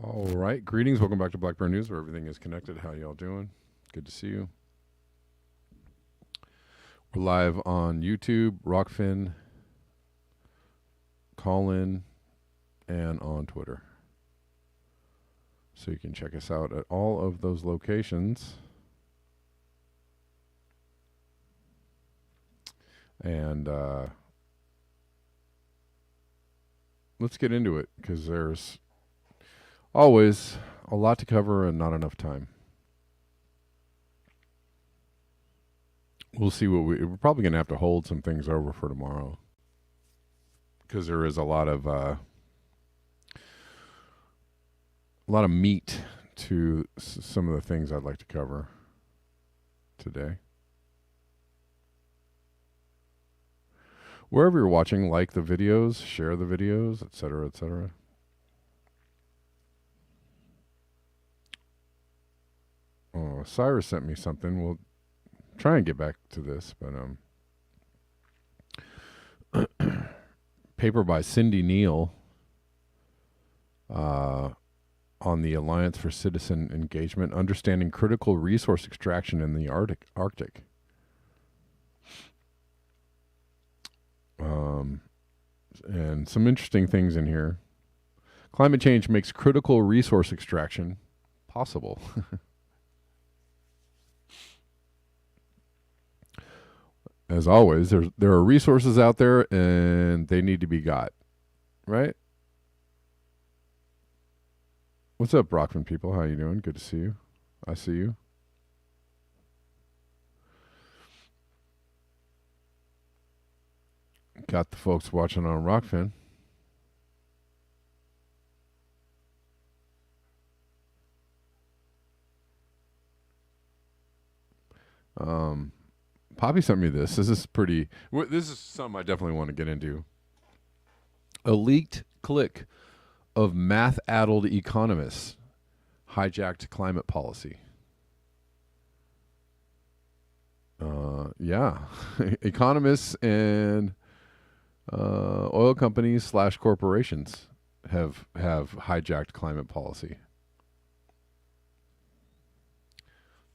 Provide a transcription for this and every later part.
All right. Greetings. Welcome back to Blackburn News, where everything is connected. How y'all doing? Good to see you. We're live on YouTube, Rockfin, Callin, and on Twitter. So you can check us out at all of those locations. And let's get into it, because there's always a lot to cover and not enough time. We'll see what we're probably going to have to hold some things over for tomorrow, because there is a lot of meat to some of the things I'd like to cover today. Wherever you're watching, like the videos, share the videos, etc., etc. Oh, Cyrus sent me something. We'll try and get back to this, but paper by Cindy Neal on the Alliance for Citizen Engagement, Understanding Critical Resource Extraction in the Arctic. And some interesting things in here. Climate change makes critical resource extraction possible. As always, there are resources out there, and they need to be got, right? What's up, Brockman people? How you doing? Good to see you. I see you. Got the folks watching on Rockfin. Poppy sent me this. This is something I definitely want to get into. A leaked click of math-addled economists hijacked climate policy. Yeah. Economists and oil companies / corporations have hijacked climate policy.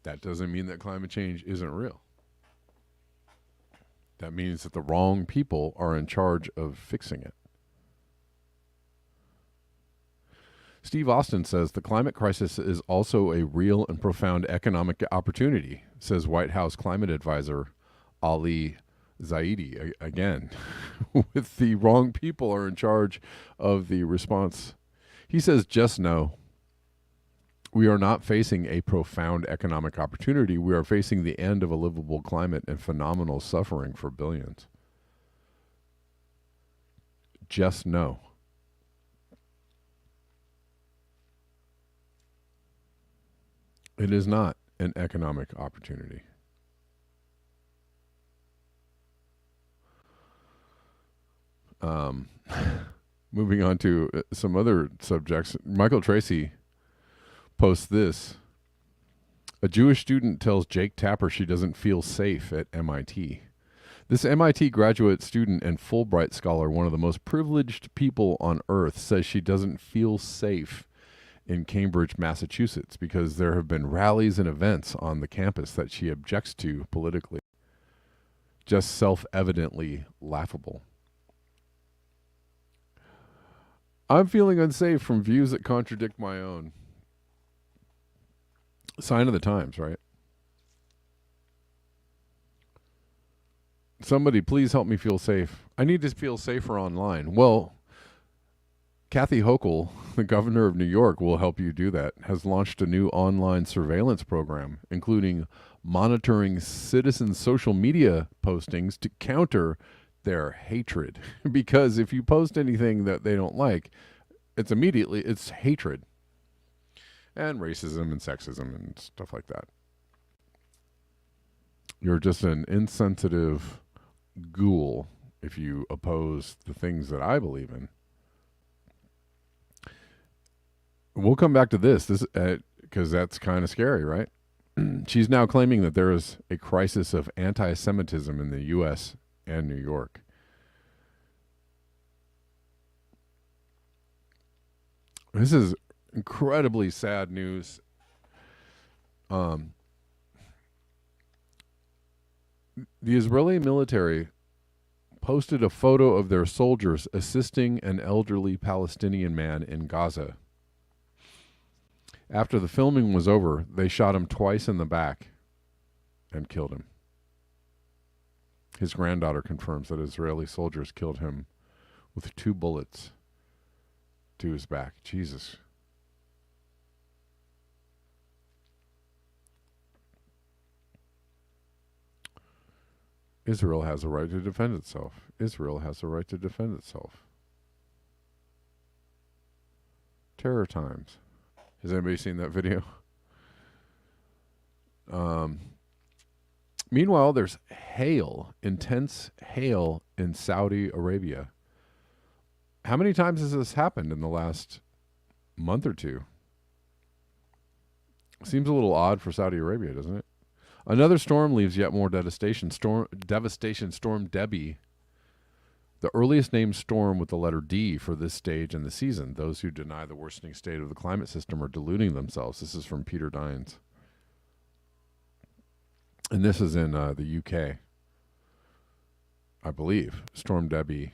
That doesn't mean that climate change isn't real. That means that the wrong people are in charge of fixing it. Steve Austin says the climate crisis is also a real and profound economic opportunity, says White House climate advisor Ali Zaidi. Again, with the wrong people are in charge of the response. He says, just know, we are not facing a profound economic opportunity. We are facing the end of a livable climate and phenomenal suffering for billions. Just know. It is not an economic opportunity. Moving on to some other subjects. Michael Tracy posts this. A Jewish student tells Jake Tapper she doesn't feel safe at MIT. This MIT graduate student and Fulbright scholar, one of the most privileged people on earth, says she doesn't feel safe in Cambridge, Massachusetts, because there have been rallies and events on the campus that she objects to politically. Just self-evidently laughable. I'm feeling unsafe from views that contradict my own. Sign of the times, right? Somebody please help me feel safe. I need to feel safer online. Well, Kathy Hochul, the governor of New York, will help you do that, has launched a new online surveillance program, including monitoring citizens' social media postings to counter their hatred. Because if you post anything that they don't like, it's hatred. And racism and sexism and stuff like that. You're just an insensitive ghoul if you oppose the things that I believe in. We'll come back to this because that's kind of scary, right? She's now claiming that there is a crisis of anti-Semitism in the U.S. and New York. This is incredibly sad news. The Israeli military posted a photo of their soldiers assisting an elderly Palestinian man in Gaza. After the filming was over, they shot him twice in the back and killed him. His granddaughter confirms that Israeli soldiers killed him with 2 bullets to his back. Jesus. Israel has a right to defend itself. Israel has a right to defend itself. Terror times. Has anybody seen that video? Meanwhile, there's intense hail in Saudi Arabia. How many times has this happened in the last month or two? Seems a little odd for Saudi Arabia, doesn't it? Another storm leaves yet more devastation. Storm Debbie, the earliest named storm with the letter D for this stage in the season. Those who deny the worsening state of the climate system are deluding themselves. This is from Peter Dines. And this is in the UK, I believe. Storm Debbie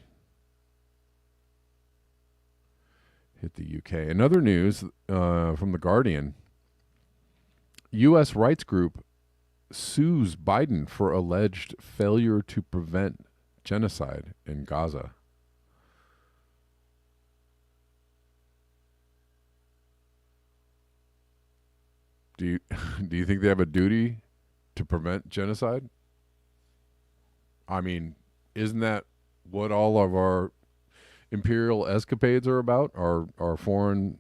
hit the UK. Another news from The Guardian. U.S. rights group sues Biden for alleged failure to prevent genocide in Gaza. Do you think they have a duty to prevent genocide? I mean, isn't that what all of our imperial escapades are about? Our foreign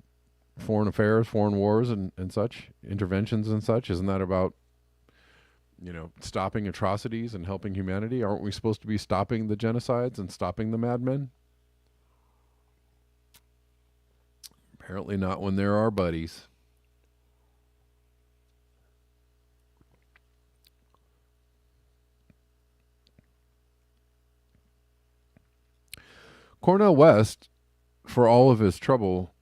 affairs, foreign wars and such, interventions and such? Isn't that about, stopping atrocities and helping humanity? Aren't we supposed to be stopping the genocides and stopping the madmen? Apparently not when they're our buddies. Cornel West, for all of his trouble,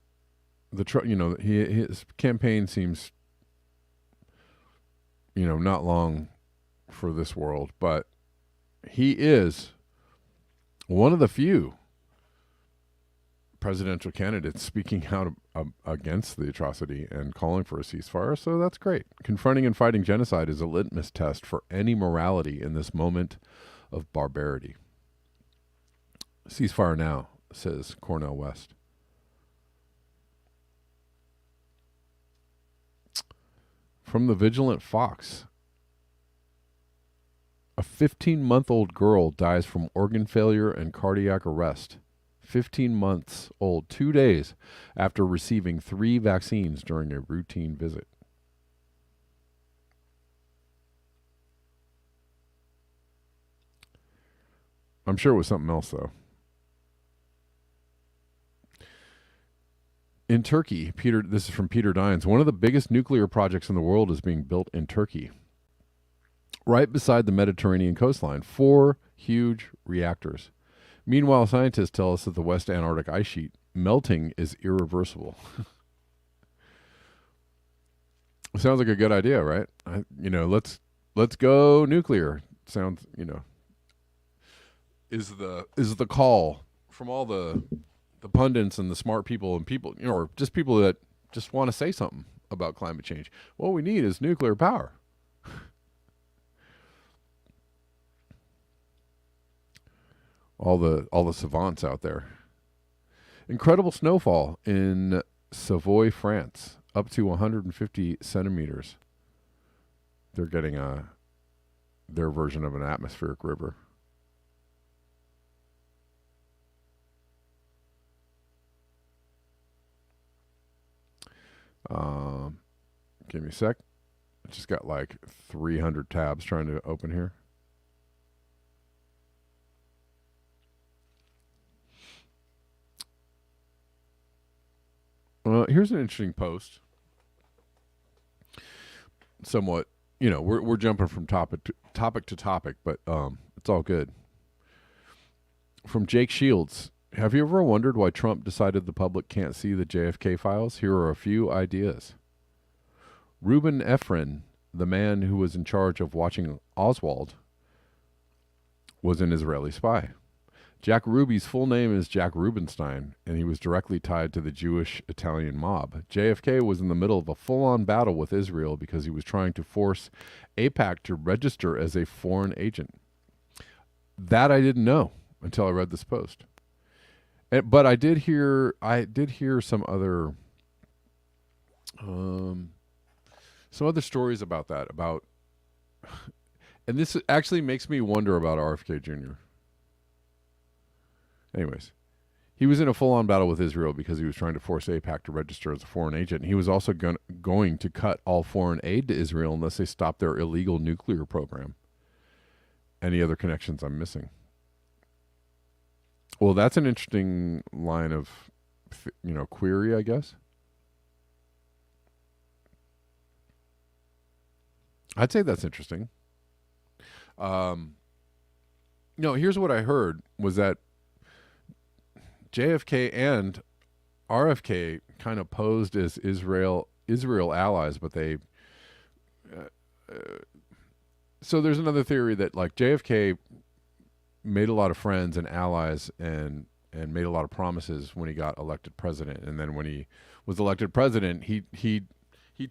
his campaign seems, not long for this world, but he is one of the few presidential candidates speaking out against the atrocity and calling for a ceasefire, so that's great. Confronting and fighting genocide is a litmus test for any morality in this moment of barbarity. Ceasefire now, says Cornel West. From the Vigilant Fox. A 15-month-old girl dies from organ failure and cardiac arrest. 15 months old, 2 days after receiving 3 vaccines during a routine visit. I'm sure it was something else, though. In Turkey, this is from Peter Dines, one of the biggest nuclear projects in the world is being built in Turkey. Right beside the Mediterranean coastline, 4 huge reactors. Meanwhile, scientists tell us that the West Antarctic ice sheet melting is irreversible. Sounds like a good idea, right? Let's go nuclear. Sounds, is the call from all the pundits and the smart people and people, or just people that just want to say something about climate change. What we need is nuclear power. All the savants out there. Incredible snowfall in Savoy, France, up to 150 centimeters. They're getting their version of an atmospheric river. Give me a sec. I just got like 300 tabs trying to open here. Here's an interesting post. Somewhat, we're jumping from topic to topic, but it's all good. From Jake Shields. Have you ever wondered why Trump decided the public can't see the JFK files? Here are a few ideas. Reuben Efren, the man who was in charge of watching Oswald, was an Israeli spy. Jack Ruby's full name is Jack Rubenstein, and he was directly tied to the Jewish Italian mob. JFK was in the middle of a full-on battle with Israel because he was trying to force AIPAC to register as a foreign agent. That I didn't know until I read this post. But I did hear some other stories about that. And this actually makes me wonder about RFK Jr. Anyways, he was in a full-on battle with Israel because he was trying to force AIPAC to register as a foreign agent. He was also going to cut all foreign aid to Israel unless they stopped their illegal nuclear program. Any other connections I'm missing? Well, that's an interesting line of, query, I guess. I'd say that's interesting. Here's what I heard was that JFK and RFK kind of posed as Israel allies, but they. So there's another theory that like JFK made a lot of friends and allies and made a lot of promises when he got elected president, and then when he was elected president, he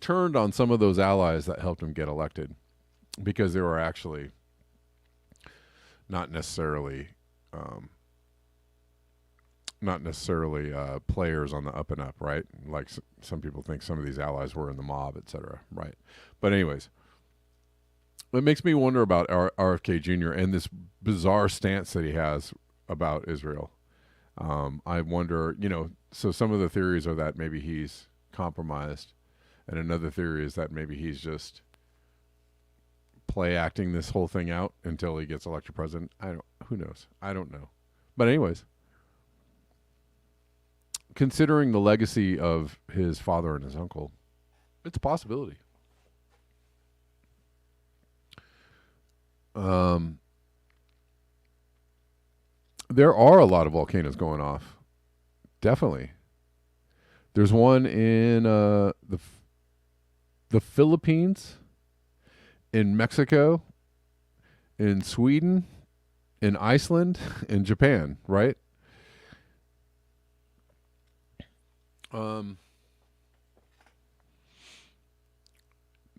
turned on some of those allies that helped him get elected because they were actually not necessarily players on the up and up, right? Like some people think some of these allies were in the mob, etc. Right? But anyways, it makes me wonder about RFK Jr. and this bizarre stance that he has about Israel. I wonder, so some of the theories are that maybe he's compromised, and another theory is that maybe he's just play acting this whole thing out until he gets elected president. Who knows? I don't know. But anyways, considering the legacy of his father and his uncle, it's a possibility. There are a lot of volcanoes going off. Definitely. There's one in the Philippines, in Mexico, in Sweden, in Iceland, in Japan, right?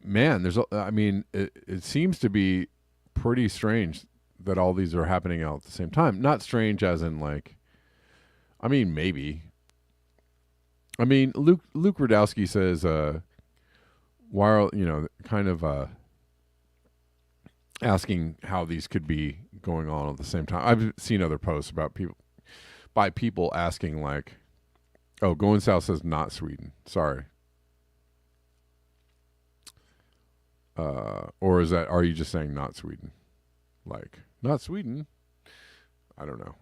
Man, it seems to be pretty strange that all these are happening all at the same time. Not strange as in like, maybe. Luke Rudowski says, while, kind of asking how these could be going on at the same time. I've seen other posts about people asking like, oh, Going South says not Sweden. Sorry. Or are you just saying not Sweden? Like, not Sweden? I don't know.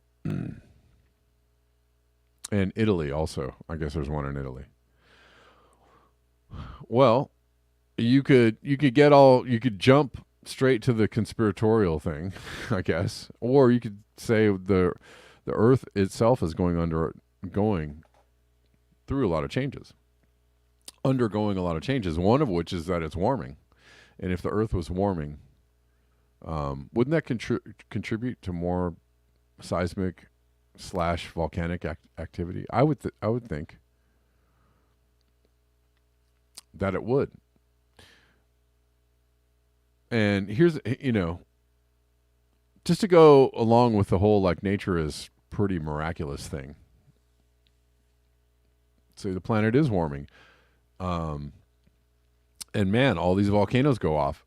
And Italy also. I guess there's one in Italy. Well, you could jump straight to the conspiratorial thing, I guess. Or you could say the Earth itself is going through a lot of changes. Undergoing a lot of changes, one of which is that it's warming. And if the Earth was warming, wouldn't that contribute to more seismic / volcanic activity? I would think that it would. And here's, just to go along with the whole like nature is pretty miraculous thing. say the planet is warming. And man, all these volcanoes go off,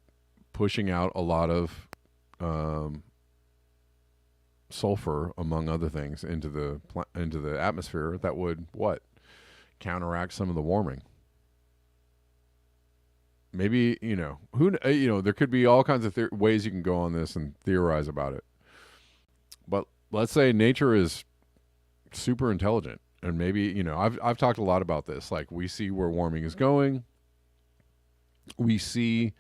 pushing out a lot of sulfur, among other things, into the atmosphere that would what counteract some of the warming. Maybe there could be all kinds of ways you can go on this and theorize about it. But let's say nature is super intelligent, and maybe I've talked a lot about this. Like, we see where warming is going, we see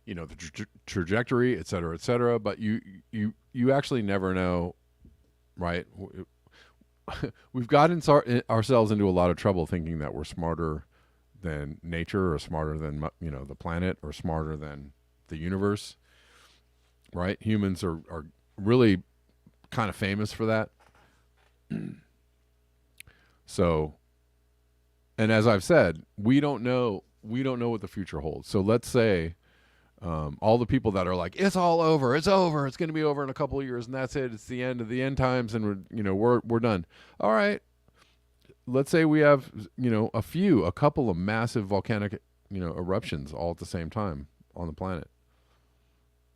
the trajectory, et cetera, but you actually never know, right? We've gotten ourselves into a lot of trouble thinking that we're smarter than nature, or smarter than the planet, or smarter than the universe, right? Humans are really kind of famous for that. So, and as I've said, we don't know what the future holds. So let's say all the people that are like, it's all over, it's over, it's going to be over in a couple of years, and that's it, it's the end of the end times, and we're done. All right, let's say we have a couple of massive volcanic eruptions all at the same time on the planet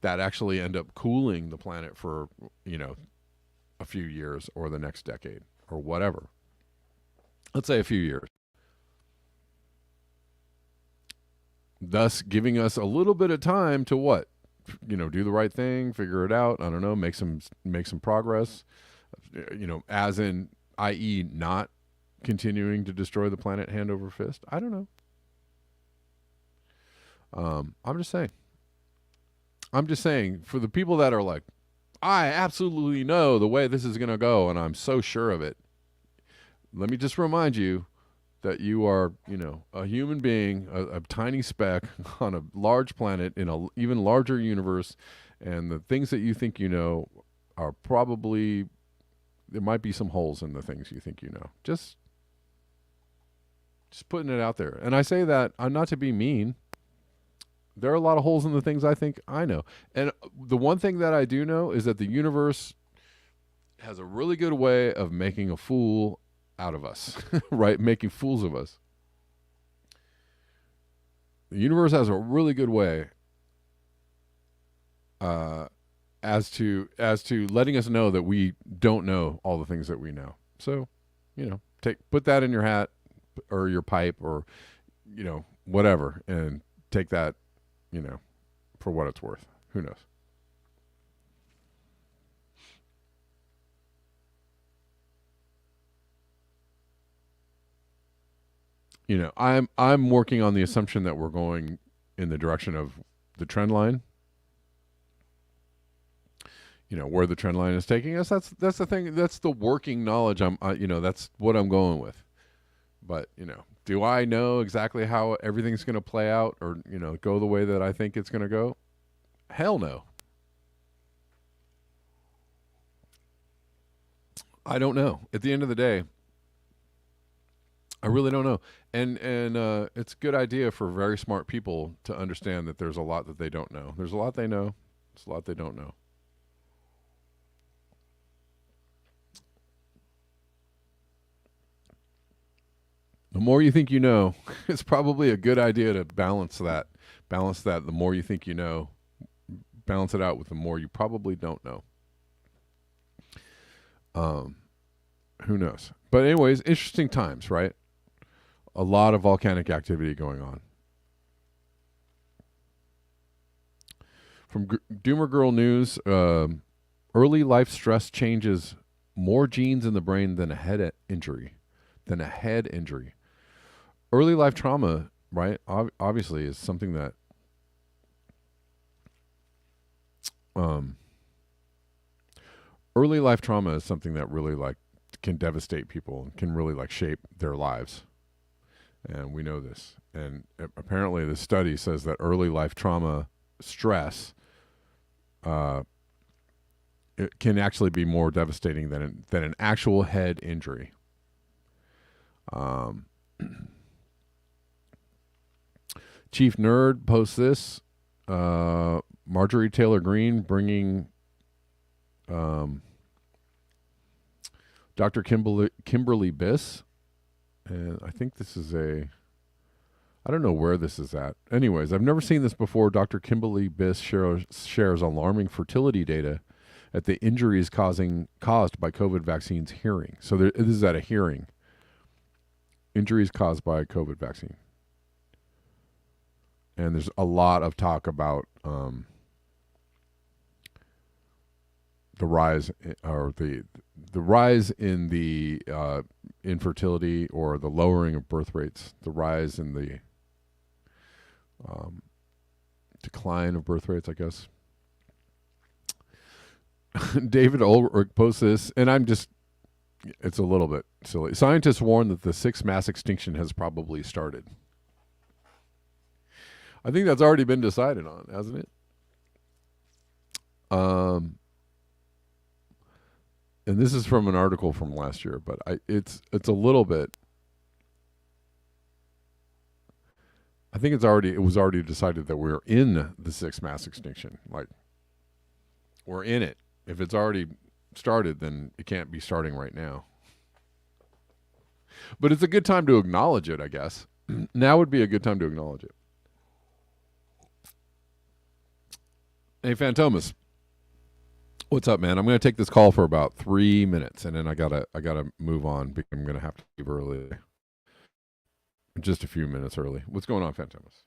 that actually end up cooling the planet for a few years, or the next decade, or whatever. Let's say a few years, thus giving us a little bit of time to what? Do the right thing, figure it out. I don't know, make some progress. As in, i.e., not continuing to destroy the planet hand over fist. I don't know. I'm just saying, for the people that are like, I absolutely know the way this is going to go, and I'm so sure of it. Let me just remind you that you are, a human being, a tiny speck on a large planet in an even larger universe, and the things that you think you know are probably, there might be some holes in the things you think you know. Just putting it out there. And I say that not to be mean. There are a lot of holes in the things I think I know. And the one thing that I do know is that the universe has a really good way of making a fool out of us, right? Making fools of us. The universe has a really good way as to letting us know that we don't know all the things that we know. So, put that in your hat or your pipe, or whatever, and take that for what it's worth. Who knows? I'm working on the assumption that we're going in the direction of the trend line. Where the trend line is taking us. That's the thing. That's the working knowledge. That's what I'm going with. But do I know exactly how everything's going to play out, or go the way that I think it's going to go? Hell no. I don't know. At the end of the day, I really don't know. And it's a good idea for very smart people to understand that there's a lot that they don't know. There's a lot they know. There's a lot they don't know. The more you think you know, it's probably a good idea to balance that. Balance that. The more you think you know, balance it out with the more you probably don't know. Who knows? But anyways, interesting times, right? A lot of volcanic activity going on. From Doomer Girl News, early life stress changes more genes in the brain than a head injury. Early life trauma, right? Obviously, is something that early life trauma is something that really can devastate people and can really shape their lives. And we know this. And apparently the study says that early life trauma stress it can actually be more devastating than an actual head injury. Chief Nerd posts this. Marjorie Taylor Greene bringing Dr. Kimberly Biss And I think this is I don't know where this is at. Anyways, I've never seen this before. Dr. Kimberly Biss shares alarming fertility data at the injuries caused by COVID vaccines hearing. So this is at a hearing. Injuries caused by COVID vaccine. And there's a lot of talk about the rise or the rise in the infertility or the lowering of birth rates, the rise in the decline of birth rates, I guess. David Ulrich posts this, and it's a little bit silly. Scientists warn that the sixth mass extinction has probably started. I think that's already been decided on, hasn't it? And this is from an article from last year, but it's a little bit. I think it was already decided that we're in the sixth mass extinction. Like, we're in it. If it's already started, then it can't be starting right now. But it's a good time to acknowledge it, I guess. Now would be a good time to acknowledge it. Hey, Fantomas, what's up, man? I'm going to take this call for about 3 minutes, and then I gotta move on because I'm going to have to leave early. Just a few minutes early. What's going on, Fantomas?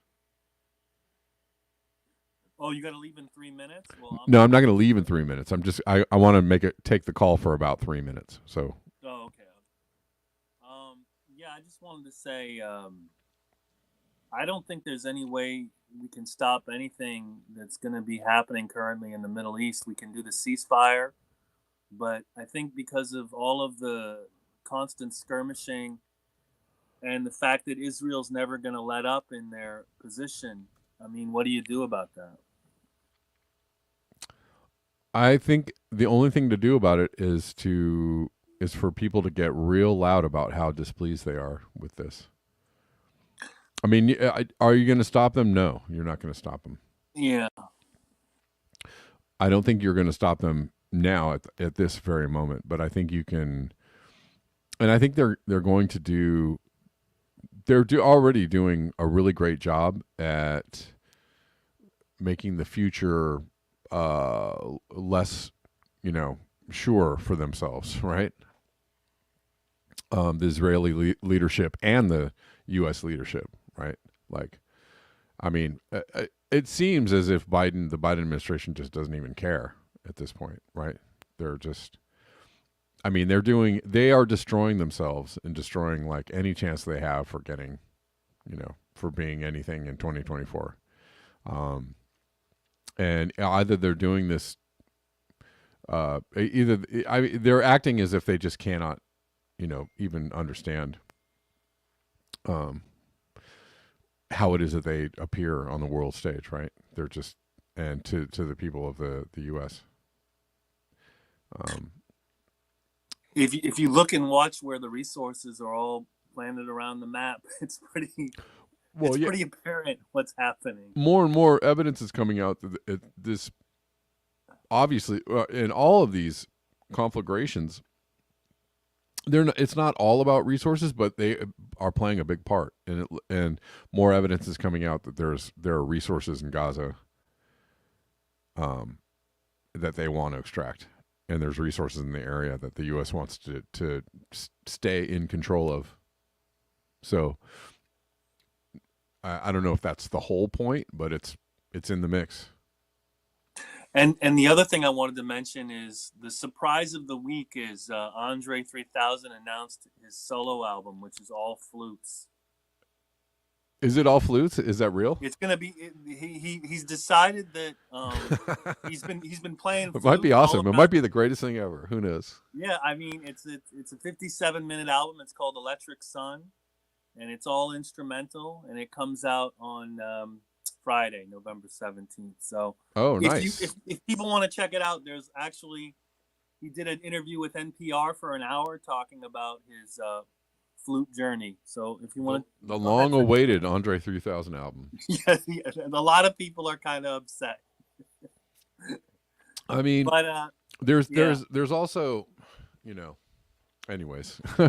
Oh, you got to leave in 3 minutes? Well, no, I'm not going to leave in 3 minutes. I want to take the call for about 3 minutes. So. Oh, okay. Yeah, I just wanted to say, I don't think there's any way we can stop anything that's going to be happening currently in the Middle East. We can do the ceasefire, but I think because of all of the constant skirmishing and the fact that Israel's never going to let up in their position, I mean, what do you do about that? I think the only thing to do about it is for people to get real loud about how displeased they are with this. I mean, are you going to stop them? No, you're not going to stop them. Yeah. I don't think you're going to stop them now at this very moment, but I think you can. And I think they're going to do. They're already doing a really great job at making the future less, sure for themselves, right? The Israeli leadership and the U.S. leadership, right? Like, I mean, it seems as if the Biden administration just doesn't even care at this point, right? They're just, I mean, they are destroying themselves and destroying like any chance they have for getting, for being anything in 2024. And either they're doing this, they're acting as if they just cannot, even understand how it is that they appear on the world stage, right? They're just, and to the people of the U.S. If you look and watch where the resources are all planted around the map, it's pretty apparent what's happening. More and more evidence is coming out that this, obviously, in all of these conflagrations, it's not all about resources, but they are playing a big part, and more evidence is coming out that there are resources in Gaza that they want to extract, and there's resources in the area that the U.S. wants to stay in control of. So I don't know if that's the whole point, but it's in the mix. And the other thing I wanted to mention is the surprise of the week is Andre 3000 announced his solo album, which is all flutes. Is it all flutes? Is that real? It's gonna be. He's decided that he's been playing. It might be awesome. It might be the greatest thing ever. Who knows? Yeah, I mean, it's a 57-minute album. It's called Electric Sun, and it's all instrumental, and it comes out on Friday, November 17th. So, nice. If people want to check it out, he did an interview with NPR for an hour talking about his flute journey. So if you want the long-awaited Andre 3000 album. Yeah, a lot of people are kind of upset. I mean, but there's also, Anyways, I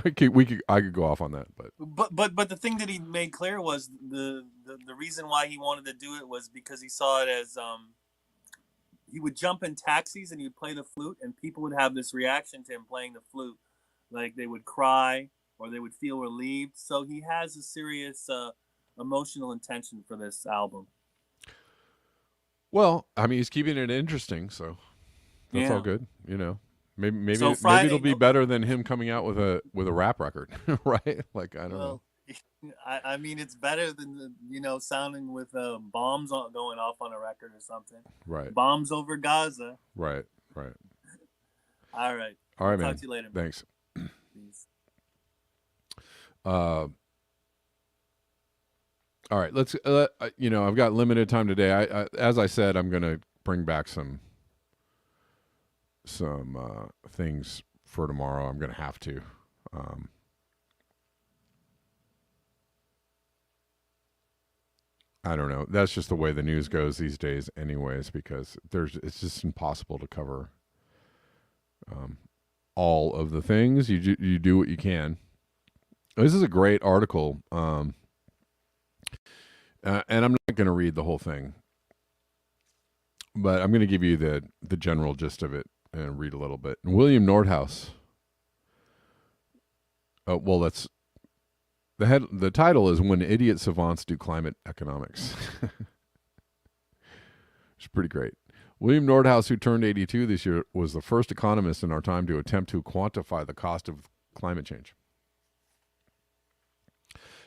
could go off on that, but But the thing that he made clear was the reason why he wanted to do it was because he saw it as he would jump in taxis and he would play the flute, and people would have this reaction to him playing the flute, like they would cry or they would feel relieved. So he has a serious emotional intention for this album. well, I mean, he's keeping it interesting, so that's all Yeah. good. You know, maybe So maybe it'll Friday, be better than him coming out with a rap record, right? Like I don't know. well, I mean, it's better than sounding with bombs going off on a record or something. Right, Bombs over Gaza. right, right. All right. All right, Talk man. to you later. Thanks. Peace. Uh, all right, let's. I've got limited time today. As I said, I'm gonna bring back some things for tomorrow. I'm gonna have to. Um, I don't know. That's just the way the news goes these days, anyways. Because it's just impossible to cover um, all of the things. You do what you can. This is a great article, and I'm not going to read the whole thing, but I'm going to give you the general gist of it and read a little bit. William Nordhaus. Well, that's the title is "When Idiot Savants Do Climate Economics." It's pretty great. William Nordhaus, who turned 82 this year, was the first economist in our time to attempt to quantify the cost of climate change.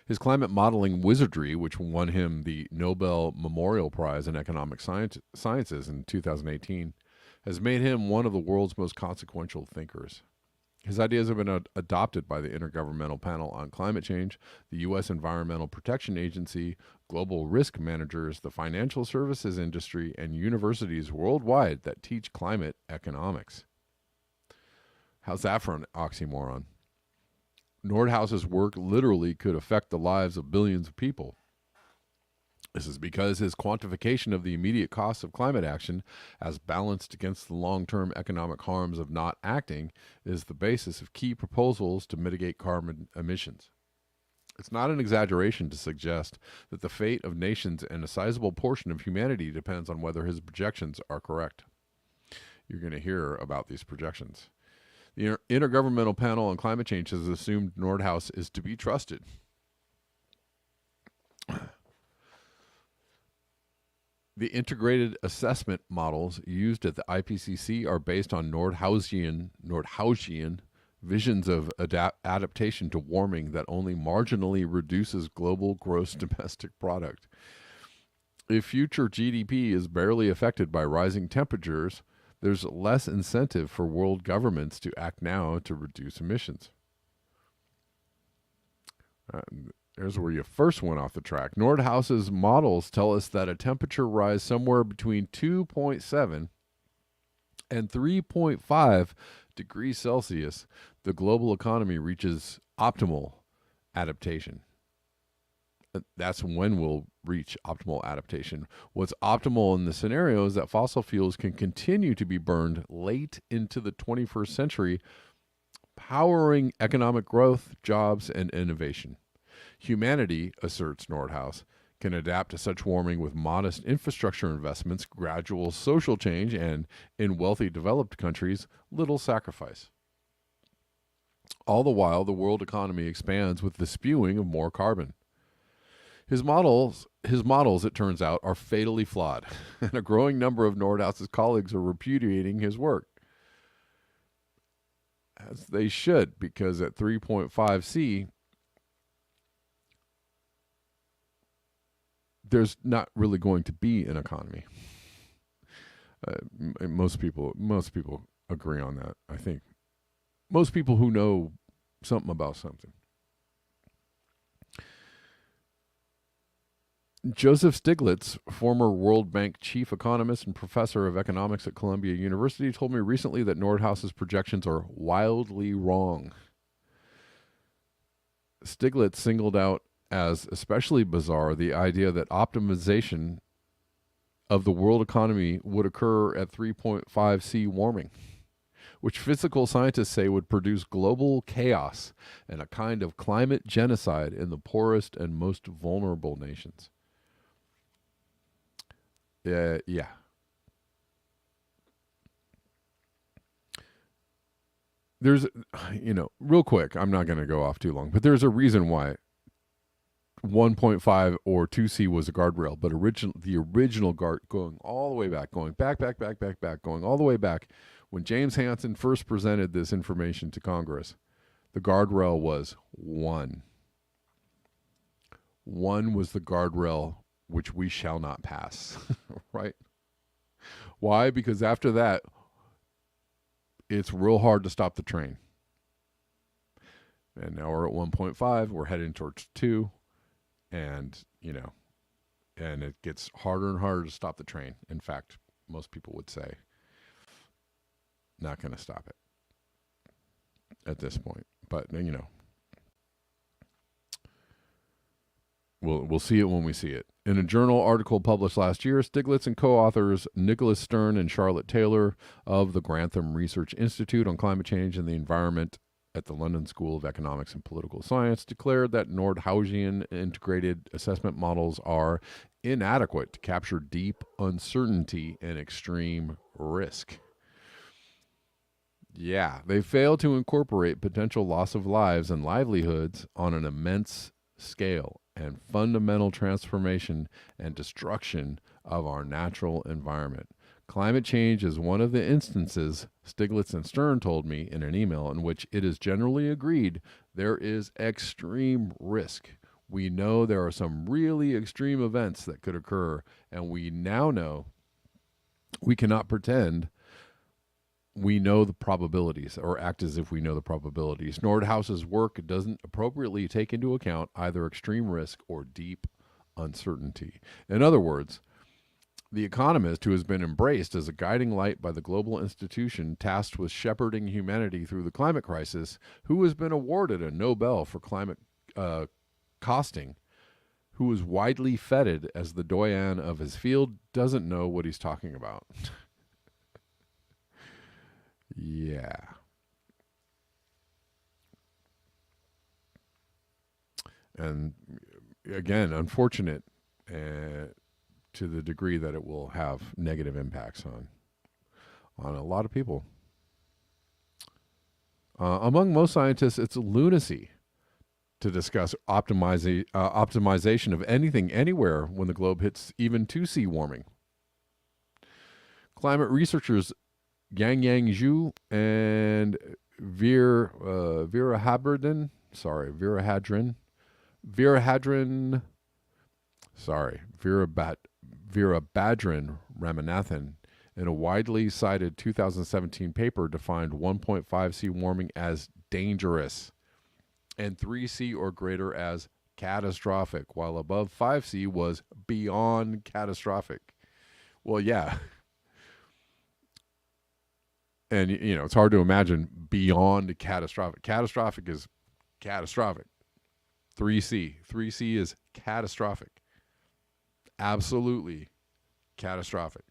His climate modeling wizardry, which won him the Nobel Memorial Prize in Economic Sciences in 2018, has made him one of the world's most consequential thinkers. His ideas have been adopted by the Intergovernmental Panel on Climate Change, the U.S. Environmental Protection Agency, global risk managers, the financial services industry, and universities worldwide that teach climate economics. How's that for an oxymoron? Nordhaus's work literally could affect the lives of billions of people. This is because his quantification of the immediate costs of climate action, as balanced against the long-term economic harms of not acting, is the basis of key proposals to mitigate carbon emissions. It's not an exaggeration to suggest that the fate of nations and a sizable portion of humanity depends on whether his projections are correct. You're going to hear about these projections. The Intergovernmental Panel on Climate Change has assumed Nordhaus is to be trusted. The integrated assessment models used at the IPCC are based on Nordhausian visions of adaptation to warming that only marginally reduces global gross domestic product. If future GDP is barely affected by rising temperatures, there's less incentive for world governments to act now to reduce emissions. There's where you first went off the track. Nordhaus's models tell us that a temperature rise somewhere between 2.7 and 3.5 degrees Celsius, the global economy reaches optimal adaptation. That's when we'll reach optimal adaptation. What's optimal in the scenario is that fossil fuels can continue to be burned late into the 21st century, powering economic growth, jobs, and innovation. Humanity, asserts Nordhaus, can adapt to such warming with modest infrastructure investments, gradual social change, and, in wealthy developed countries, little sacrifice. All the while, the world economy expands with the spewing of more carbon. His models, it turns out, are fatally flawed, and a growing number of Nordhaus's colleagues are repudiating his work. As they should, because at 3.5 C, there's not really going to be an economy. Most people agree on that, I think. Most people who know something about something. Joseph Stiglitz, former World Bank chief economist and professor of economics at Columbia University, told me recently that Nordhaus's projections are wildly wrong. Stiglitz singled out as especially bizarre the idea that optimization of the world economy would occur at 3.5 C warming, which physical scientists say would produce global chaos and a kind of climate genocide in the poorest and most vulnerable nations. Yeah. There's, real quick, I'm not going to go off too long, but there's a reason why 1.5 or 2C was a guardrail, but the original guard going all the way back, going back, going all the way back. When James Hansen first presented this information to Congress, the guardrail was 1. 1 was the guardrail which we shall not pass, right? Why? Because after that, it's real hard to stop the train. And now we're at 1.5, we're heading towards 2, and, and it gets harder and harder to stop the train. In fact, most people would say, not going to stop it at this point. But, we'll see it when we see it. In a journal article published last year, Stiglitz and co-authors Nicholas Stern and Charlotte Taylor of the Grantham Research Institute on Climate Change and the Environment at the London School of Economics and Political Science declared that Nordhausian integrated assessment models are inadequate to capture deep uncertainty and extreme risk. Yeah, they fail to incorporate potential loss of lives and livelihoods on an immense scale and fundamental transformation and destruction of our natural environment. Climate change is one of the instances, Stiglitz and Stern told me in an email, in which it is generally agreed there is extreme risk. We know there are some really extreme events that could occur, and we now know we cannot pretend we know the probabilities or act as if we know the probabilities. Nordhaus's work doesn't appropriately take into account either extreme risk or deep uncertainty. In other words, the economist who has been embraced as a guiding light by the global institution tasked with shepherding humanity through the climate crisis, who has been awarded a Nobel for climate costing, who is widely feted as the doyen of his field, doesn't know what he's talking about. Yeah. And again, unfortunate to the degree that it will have negative impacts on a lot of people. Among most scientists, it's a lunacy to discuss optimization of anything anywhere when the globe hits even 2C warming. Climate researchers Yang Zhu and Vera Hadrin Ramanathan, in a widely cited 2017 paper, defined 1.5C warming as dangerous and 3C or greater as catastrophic, while above 5C was beyond catastrophic. Well, yeah. And, it's hard to imagine beyond catastrophic. Catastrophic is catastrophic. 3C. 3C is catastrophic. Absolutely catastrophic.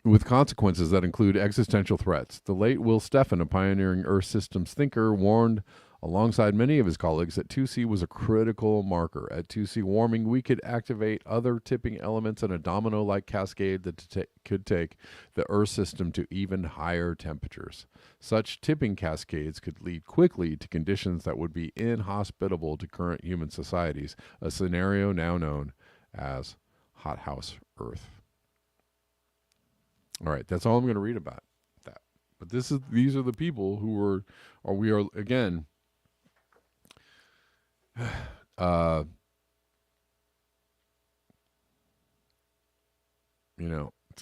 With consequences that include existential threats. The late Will Steffen, a pioneering Earth systems thinker, warned alongside many of his colleagues that 2C was a critical marker. At 2C warming, we could activate other tipping elements in a domino-like cascade that could take the Earth system to even higher temperatures. Such tipping cascades could lead quickly to conditions that would be inhospitable to current human societies, a scenario now known as hothouse Earth. All right, that's all I'm going to read about that. But these are the people who we are again. It's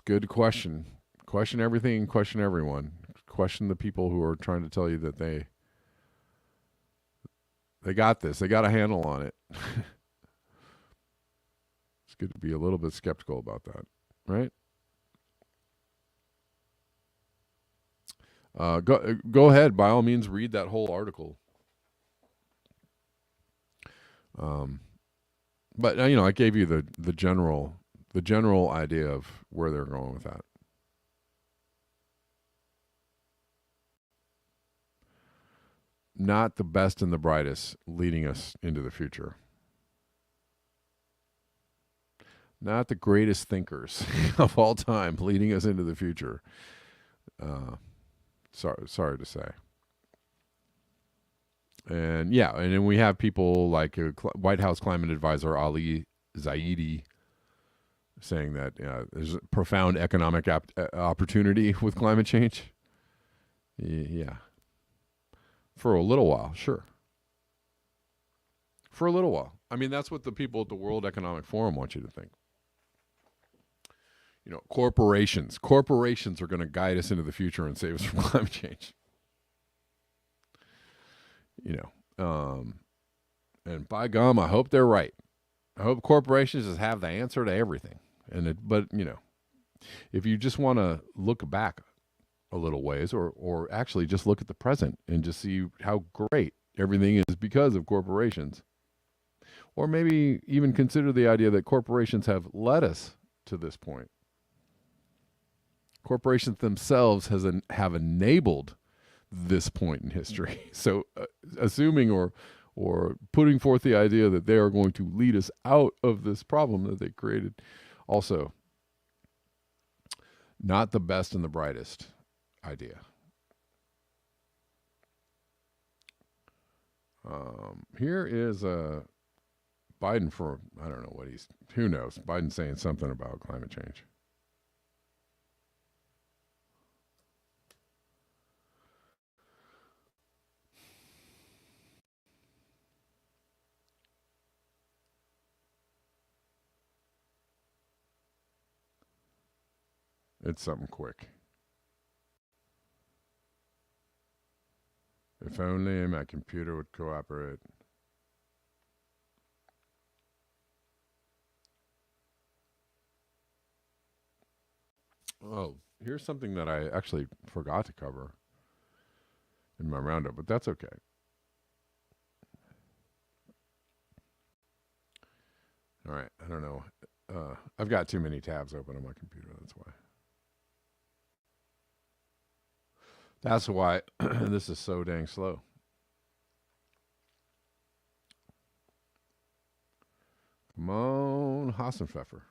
good to question everything and question everyone. Question the people who are trying to tell you that they got this. They got a handle on it. It's good to be a little bit skeptical about that, right? Go ahead, by all means, read that whole article. But I gave you the general the general idea of where they're going with that. Not the best and the brightest leading us into the future. Not the greatest thinkers of all time leading us into the future. Sorry to say. And yeah, and then we have people like White House climate advisor Ali Zaidi saying that there's a profound economic opportunity with climate change. Yeah. For a little while, sure. For a little while. I mean, that's what the people at the World Economic Forum want you to think. You know, corporations are going to guide us into the future and save us from climate change. You know, and by gum, I hope they're right. I hope corporations just have the answer to everything. But you know, if you just want to look back a little ways, or actually just look at the present and just see how great everything is because of corporations, or maybe even consider the idea that corporations have led us to this point. Corporations themselves have enabled this point in history. So assuming or putting forth the idea that they are going to lead us out of this problem that they created, also not the best and the brightest idea. Here is Biden for, I don't know what who knows, Biden saying something about climate change. It's something quick. If only my computer would cooperate. Oh, here's something that I actually forgot to cover in my roundup, but that's okay. All right, I don't know. I've got too many tabs open on my computer, that's why. That's why this is so dang slow. Come on, Hassenpfeffer.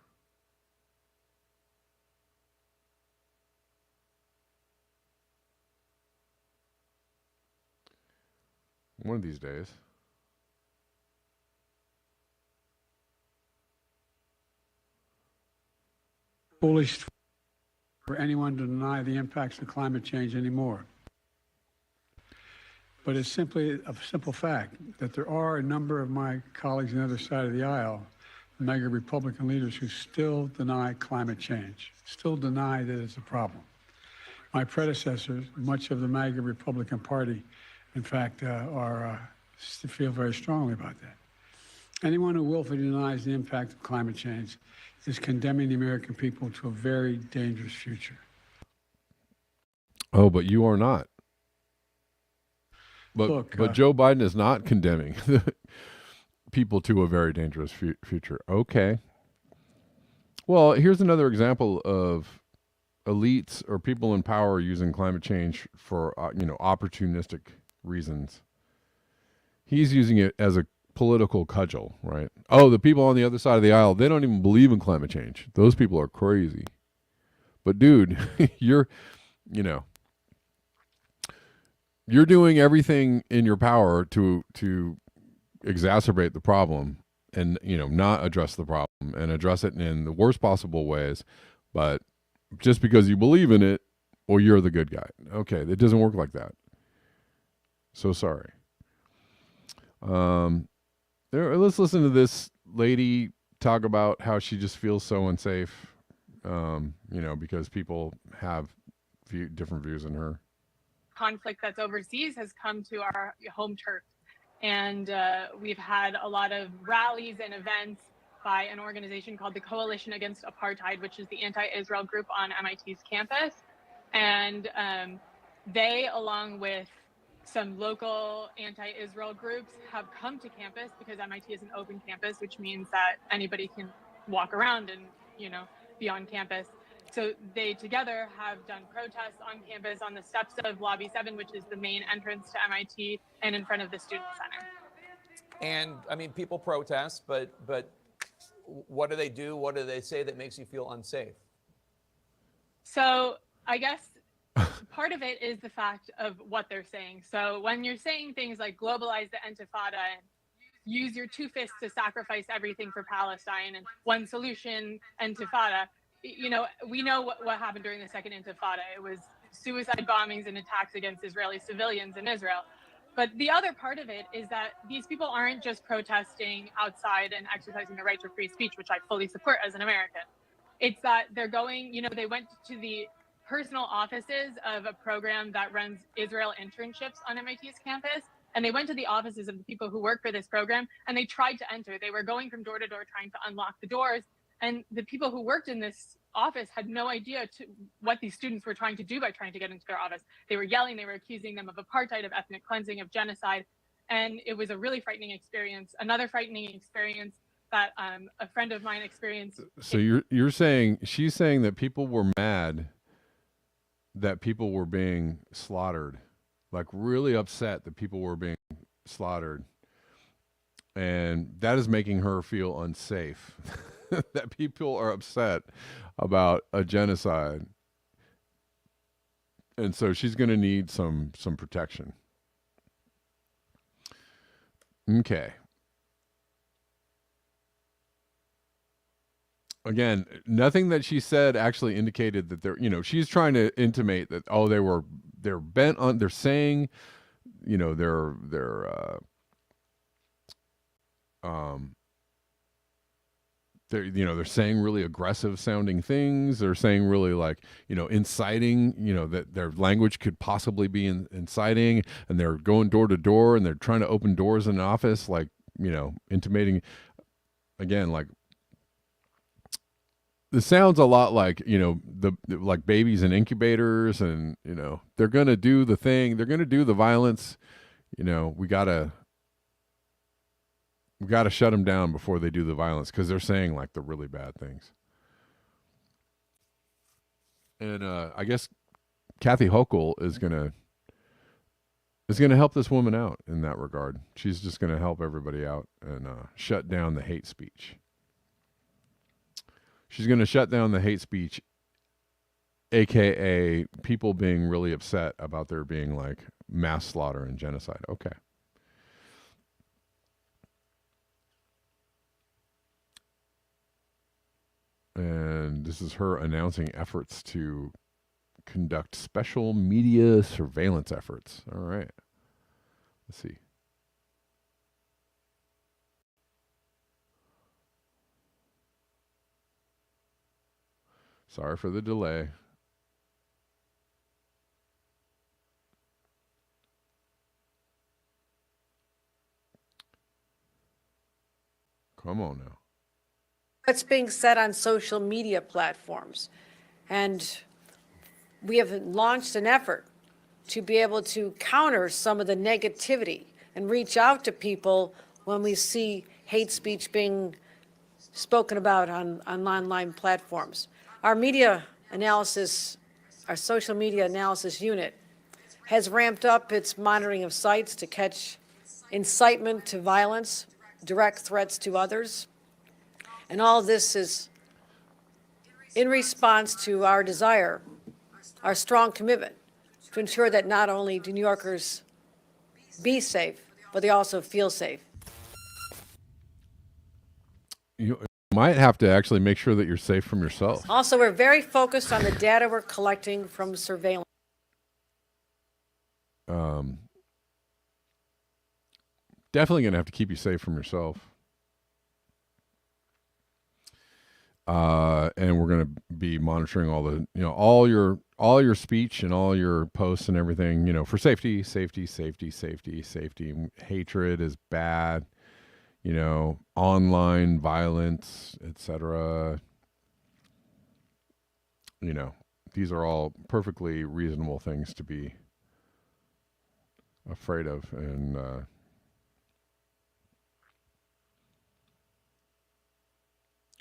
One of these days. Foolish for anyone to deny the impacts of climate change anymore. But it's simply a simple fact that there are a number of my colleagues on the other side of the aisle, mega Republican leaders, who still deny climate change, still deny that it's a problem. My predecessors, much of the MAGA Republican Party, in fact, feel very strongly about that. Anyone who willfully denies the impact of climate change is condemning the American people to a very dangerous future. Oh, but you are not. But Look, but Joe Biden is not condemning people to a very dangerous future. Okay. Well, here's another example of elites or people in power using climate change for opportunistic reasons. He's using it as a political cudgel, right? Oh, the people on the other side of the aisle, they don't even believe in climate change. Those people are crazy. But dude, you're doing everything in your power to exacerbate the problem and not address the problem and address it in the worst possible ways, but just because you believe in it, well, you're the good guy. Okay, it doesn't work like that. So sorry. Let's listen to this lady talk about how she just feels so unsafe, because people have different views than her. Conflict that's overseas has come to our home turf. And we've had a lot of rallies and events by an organization called the Coalition Against Apartheid, which is the anti-Israel group on MIT's campus. And they, along with some local anti-Israel groups, have come to campus because MIT is an open campus, which means that anybody can walk around and be on campus. So they together have done protests on campus on the steps of Lobby 7, which is the main entrance to MIT, and in front of the Student Center. And I mean, people protest, but what do they do? What do they say that makes you feel unsafe? So I guess part of it is the fact of what they're saying. So when you're saying things like globalize the Intifada and use your two fists to sacrifice everything for Palestine and one solution, Intifada, we know what happened during the second Intifada. It was suicide bombings and attacks against Israeli civilians in Israel. But the other part of it is that these people aren't just protesting outside and exercising their right to free speech, which I fully support as an American. It's that they're going, they went to the personal offices of a program that runs Israel internships on MIT's campus. And they went to the offices of the people who work for this program, and they tried to enter. They were going from door to door trying to unlock the doors. And the people who worked in this office had no idea what these students were trying to do by trying to get into their office. They were yelling, they were accusing them of apartheid, of ethnic cleansing, of genocide. And it was a really frightening experience. Another frightening experience that a friend of mine experienced. So she's saying that people were mad that people were being slaughtered, like really upset that people were being slaughtered. And that is making her feel unsafe. That people are upset about a genocide. And so she's going to need some protection. Okay. Again, nothing that she said actually indicated that she's trying to intimate that, they're bent on, they're saying, they're saying really aggressive sounding things. They're saying really inciting, that their language could possibly be inciting, and they're going door to door and they're trying to open doors in an office, intimating again, this sounds a lot like, like babies in incubators, and, they're going to do the thing. They're going to do the violence. We gotta shut them down before they do the violence, because they're saying the really bad things. And I guess Kathy Hochul is gonna help this woman out in that regard. She's just gonna help everybody out and shut down the hate speech. She's gonna shut down the hate speech, aka people being really upset about there being mass slaughter and genocide. Okay. And this is her announcing efforts to conduct special media surveillance efforts. All right. Let's see. Sorry for the delay. Come on now. What's being said on social media platforms. And we have launched an effort to be able to counter some of the negativity and reach out to people when we see hate speech being spoken about on online platforms. Our media analysis, our social media analysis unit has ramped up its monitoring of sites to catch incitement to violence, direct threats to others. And all this is in response to our desire, our strong commitment to ensure that not only do New Yorkers be safe, but they also feel safe. You might have to actually make sure that you're safe from yourself. Also, we're very focused on the data we're collecting from surveillance. Definitely going to have to keep you safe from yourself. And we're going to be monitoring all the, all your speech and all your posts and everything, for safety. Hatred is bad, online violence, etc. These are all perfectly reasonable things to be afraid of. And,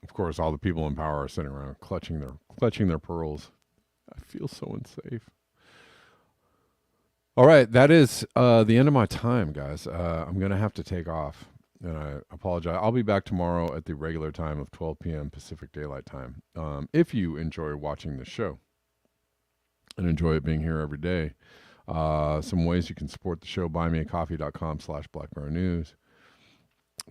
of course, all the people in power are sitting around clutching their pearls. I feel so unsafe. All right, that is the end of my time, guys. I'm going to have to take off, and I apologize. I'll be back tomorrow at the regular time of 12 p.m. Pacific Daylight Time. If you enjoy watching the show and enjoy it being here every day, some ways you can support the show: buymeacoffee.com/blackbearnews,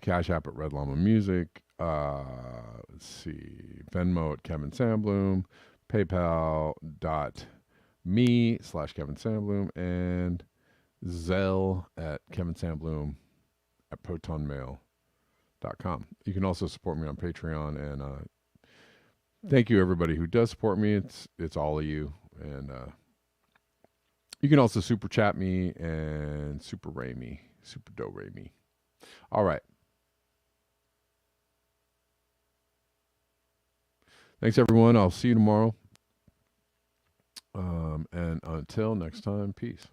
Cash App at Red Llama Music, let's see, Venmo at Kevin Sandbloom, PayPal.me/Kevin Sandbloom, and Zelle at Kevin Sandbloom at protonmail.com. You can also support me on Patreon, and thank you everybody who does support me. It's all of you, and you can also super chat me and super ray me, super do ray me. All right. Thanks, everyone. I'll see you tomorrow. And until next time, peace.